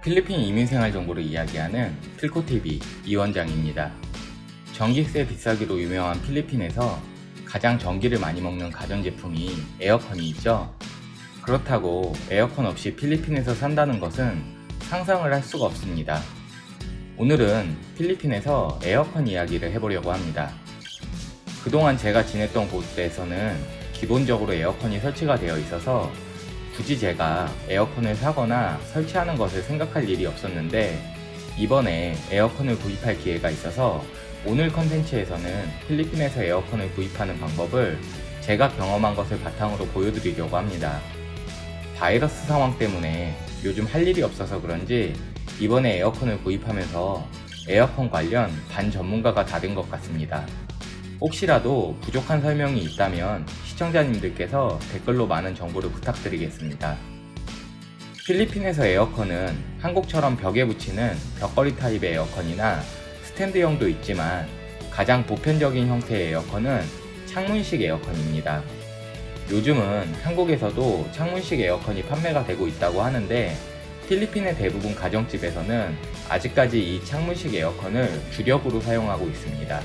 필리핀 이민생활 정보를 이야기하는 필코TV 이원장입니다. 전기세 비싸기로 유명한 필리핀에서 가장 전기를 많이 먹는 가전제품이 에어컨이 있죠. 그렇다고 에어컨 없이 필리핀에서 산다는 것은 상상을 할 수가 없습니다. 오늘은 필리핀에서 에어컨 이야기를 해보려고 합니다. 그동안 제가 지냈던 곳에서는 기본적으로 에어컨이 설치가 되어 있어서 굳이 제가 에어컨을 사거나 설치하는 것을 생각할 일이 없었는데, 이번에 에어컨을 구입할 기회가 있어서 오늘 컨텐츠에서는 필리핀에서 에어컨을 구입하는 방법을 제가 경험한 것을 바탕으로 보여드리려고 합니다. 바이러스 상황 때문에 요즘 할 일이 없어서 그런지 이번에 에어컨을 구입하면서 에어컨 관련 반전문가가 다 된 것 같습니다. 혹시라도 부족한 설명이 있다면 시청자님들께서 댓글로 많은 정보를 부탁드리겠습니다. 필리핀에서 에어컨은 한국처럼 벽에 붙이는 벽걸이 타입의 에어컨이나 스탠드형도 있지만 가장 보편적인 형태의 에어컨은 창문식 에어컨입니다. 요즘은 한국에서도 창문식 에어컨이 판매가 되고 있다고 하는데, 필리핀의 대부분 가정집에서는 아직까지 이 창문식 에어컨을 주력으로 사용하고 있습니다.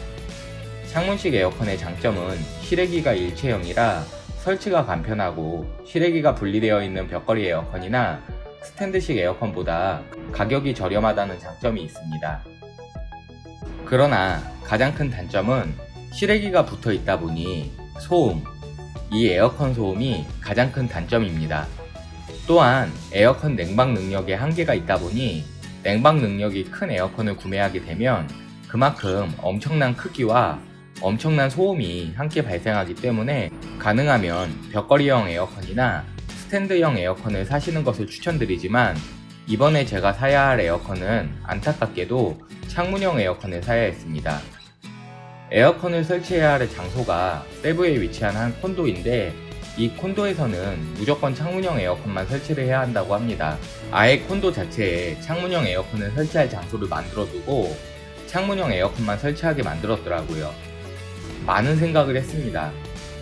창문식 에어컨의 장점은 실외기가 일체형이라 설치가 간편하고, 실외기가 분리되어 있는 벽걸이 에어컨이나 스탠드식 에어컨보다 가격이 저렴하다는 장점이 있습니다. 그러나 가장 큰 단점은 실외기가 붙어 있다 보니 소음, 이 에어컨 소음이 가장 큰 단점입니다. 또한 에어컨 냉방 능력에 한계가 있다 보니 냉방 능력이 큰 에어컨을 구매하게 되면 그만큼 엄청난 크기와 엄청난 소음이 함께 발생하기 때문에 가능하면 벽걸이형 에어컨이나 스탠드형 에어컨을 사시는 것을 추천드리지만, 이번에 제가 사야 할 에어컨은 안타깝게도 창문형 에어컨을 사야 했습니다. 에어컨을 설치해야 할 장소가 세부에 위치한 한 콘도인데, 이 콘도에서는 무조건 창문형 에어컨만 설치를 해야 한다고 합니다. 아예 콘도 자체에 창문형 에어컨을 설치할 장소를 만들어 두고 창문형 에어컨만 설치하게 만들었더라고요. 많은 생각을 했습니다.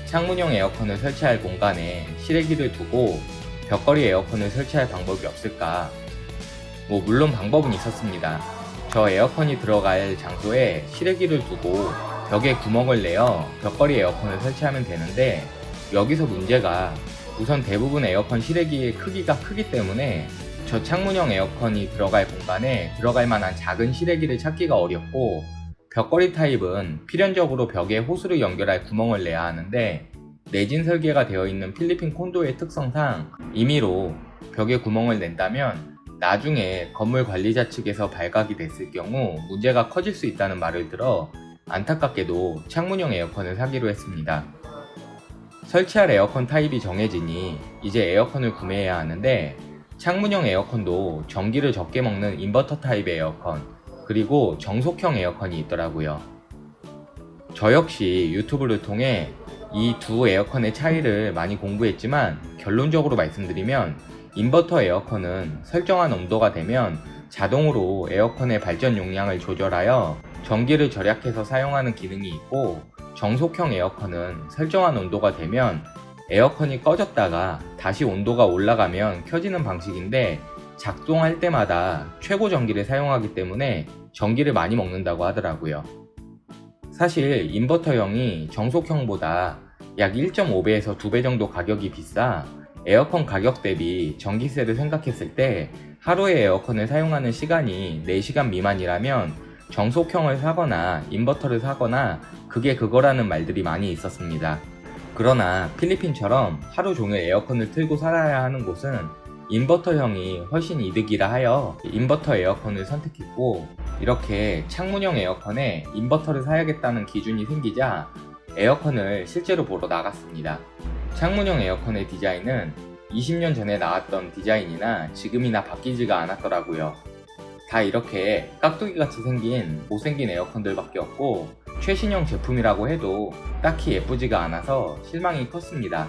창문형 에어컨을 설치할 공간에 실외기를 두고 벽걸이 에어컨을 설치할 방법이 없을까? 물론 방법은 있었습니다. 저 에어컨이 들어갈 장소에 실외기를 두고 벽에 구멍을 내어 벽걸이 에어컨을 설치하면 되는데, 여기서 문제가 우선 대부분 에어컨 실외기의 크기가 크기 때문에 저 창문형 에어컨이 들어갈 공간에 들어갈 만한 작은 실외기를 찾기가 어렵고, 벽걸이 타입은 필연적으로 벽에 호스를 연결할 구멍을 내야 하는데, 내진 설계가 되어 있는 필리핀 콘도의 특성상 임의로 벽에 구멍을 낸다면 나중에 건물 관리자 측에서 발각이 됐을 경우 문제가 커질 수 있다는 말을 들어 안타깝게도 창문형 에어컨을 사기로 했습니다. 설치할 에어컨 타입이 정해지니 이제 에어컨을 구매해야 하는데, 창문형 에어컨도 전기를 적게 먹는 인버터 타입의 에어컨, 그리고 정속형 에어컨이 있더라고요. 저 역시 유튜브를 통해 이 두 에어컨의 차이를 많이 공부했지만, 결론적으로 말씀드리면 인버터 에어컨은 설정한 온도가 되면 자동으로 에어컨의 발전 용량을 조절하여 전기를 절약해서 사용하는 기능이 있고, 정속형 에어컨은 설정한 온도가 되면 에어컨이 꺼졌다가 다시 온도가 올라가면 켜지는 방식인데, 작동할 때마다 최고 전기를 사용하기 때문에 전기를 많이 먹는다고 하더라고요. 사실 인버터형이 정속형보다 약 1.5배에서 2배 정도 가격이 비싸 에어컨 가격 대비 전기세를 생각했을 때 하루에 에어컨을 사용하는 시간이 4시간 미만이라면 정속형을 사거나 인버터를 사거나 그게 그거라는 말들이 많이 있었습니다. 그러나 필리핀처럼 하루 종일 에어컨을 틀고 살아야 하는 곳은 인버터형이 훨씬 이득이라 하여 인버터 에어컨을 선택했고, 이렇게 창문형 에어컨에 인버터를 사야겠다는 기준이 생기자 에어컨을 실제로 보러 나갔습니다. 창문형 에어컨의 디자인은 20년 전에 나왔던 디자인이나 지금이나 바뀌지가 않았더라고요. 다 이렇게 깍두기같이 생긴 못생긴 에어컨들밖에 없고, 최신형 제품이라고 해도 딱히 예쁘지가 않아서 실망이 컸습니다.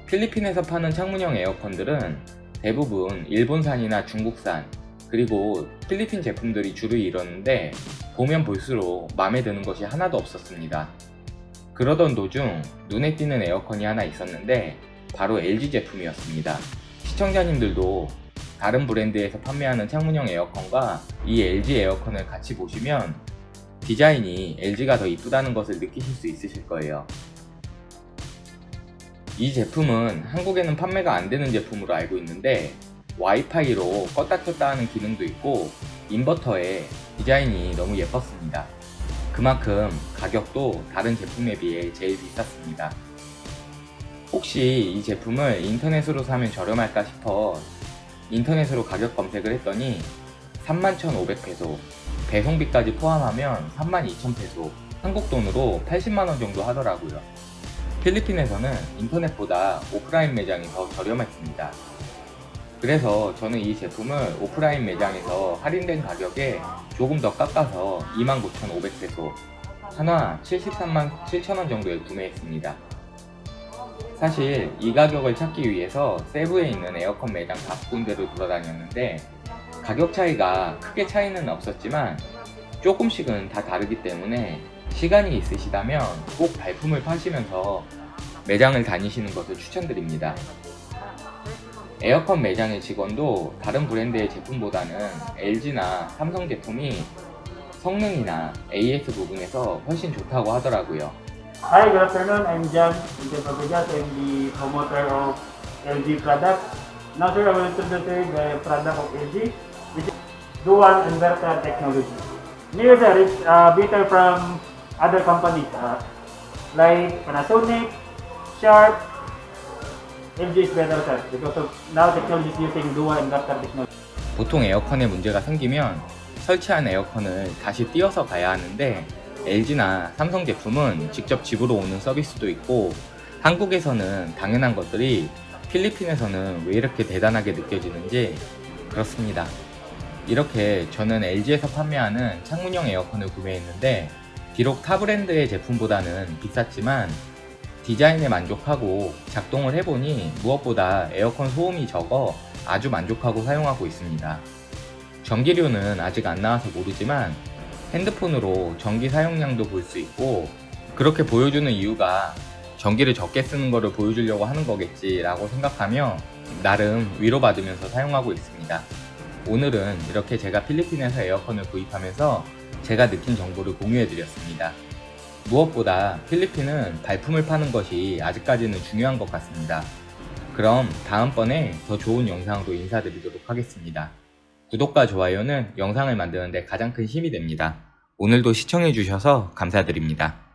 필리핀에서 파는 창문형 에어컨들은 대부분 일본산이나 중국산, 그리고 필리핀 제품들이 주를 이루는데, 보면 볼수록 마음에 드는 것이 하나도 없었습니다. 그러던 도중 눈에 띄는 에어컨이 하나 있었는데 바로 LG 제품이었습니다. 시청자님들도 다른 브랜드에서 판매하는 창문형 에어컨과 이 LG 에어컨을 같이 보시면 디자인이 LG가 더 이쁘다는 것을 느끼실 수 있으실 거예요. 이 제품은 한국에는 판매가 안 되는 제품으로 알고 있는데 와이파이로 껐다 켰다 하는 기능도 있고 인버터에 디자인이 너무 예뻤습니다. 그만큼 가격도 다른 제품에 비해 제일 비쌌습니다. 혹시 이 제품을 인터넷으로 사면 저렴할까 싶어 인터넷으로 가격 검색을 했더니 31,500페소, 배송비까지 포함하면 32,000페소, 한국 돈으로 80만원 정도 하더라고요. 필리핀에서는 인터넷보다 오프라인 매장이 더 저렴했습니다. 그래서 저는 이 제품을 오프라인 매장에서 할인된 가격에 조금 더 깎아서 29,500페소, 한화 73만 7천원 정도에 구매했습니다. 사실 이 가격을 찾기 위해서 세부에 있는 에어컨 매장 5군데로 돌아다녔는데 가격 차이가 크게 차이는 없었지만 조금씩은 다 다르기 때문에 시간이 있으시다면 꼭 발품을 파시면서 매장을 다니시는 것을 추천드립니다. 에어컨 매장의 직원도 다른 브랜드의 제품보다는 LG나 삼성 제품이 성능이나 AS 부분에서 훨씬 좋다고 하더라고요. Hi, good afternoon. I'm John Intepabigas. I'm the promoter of LG product. Now, sir, I will introduce the product of LG, which is dual inverter technology. Here, sir, it's better from other companies like Panasonic, Sharp. LG is better, sir, because of now technology is using dual inverter technology. 보통 에어컨에 문제가 생기면 설치한 에어컨을 다시 띄워서 가야 하는데 LG나 삼성 제품은 직접 집으로 오는 서비스도 있고 한국에서는 당연한 것들이 필리핀에서는 왜 이렇게 대단하게 느껴지는지 그렇습니다. 이렇게 저는 LG에서 판매하는 창문형 에어컨을 구매했는데 비록 타 브랜드의 제품보다는 비쌌지만 디자인에 만족하고 작동을 해보니 무엇보다 에어컨 소음이 적어 아주 만족하고 사용하고 있습니다. 전기료는 아직 안 나와서 모르지만 핸드폰으로 전기 사용량도 볼 수 있고 그렇게 보여주는 이유가 전기를 적게 쓰는 것을 보여주려고 하는 거겠지 라고 생각하며 나름 위로받으면서 사용하고 있습니다. 오늘은 이렇게 제가 필리핀에서 에어컨을 구입하면서 제가 느낀 정보를 공유해 드렸습니다. 무엇보다 필리핀은 발품을 파는 것이 아직까지는 중요한 것 같습니다. 그럼 다음번에 더 좋은 영상으로 인사드리도록 하겠습니다. 구독과 좋아요는 영상을 만드는 데 가장 큰 힘이 됩니다. 오늘도 시청해주셔서 감사드립니다.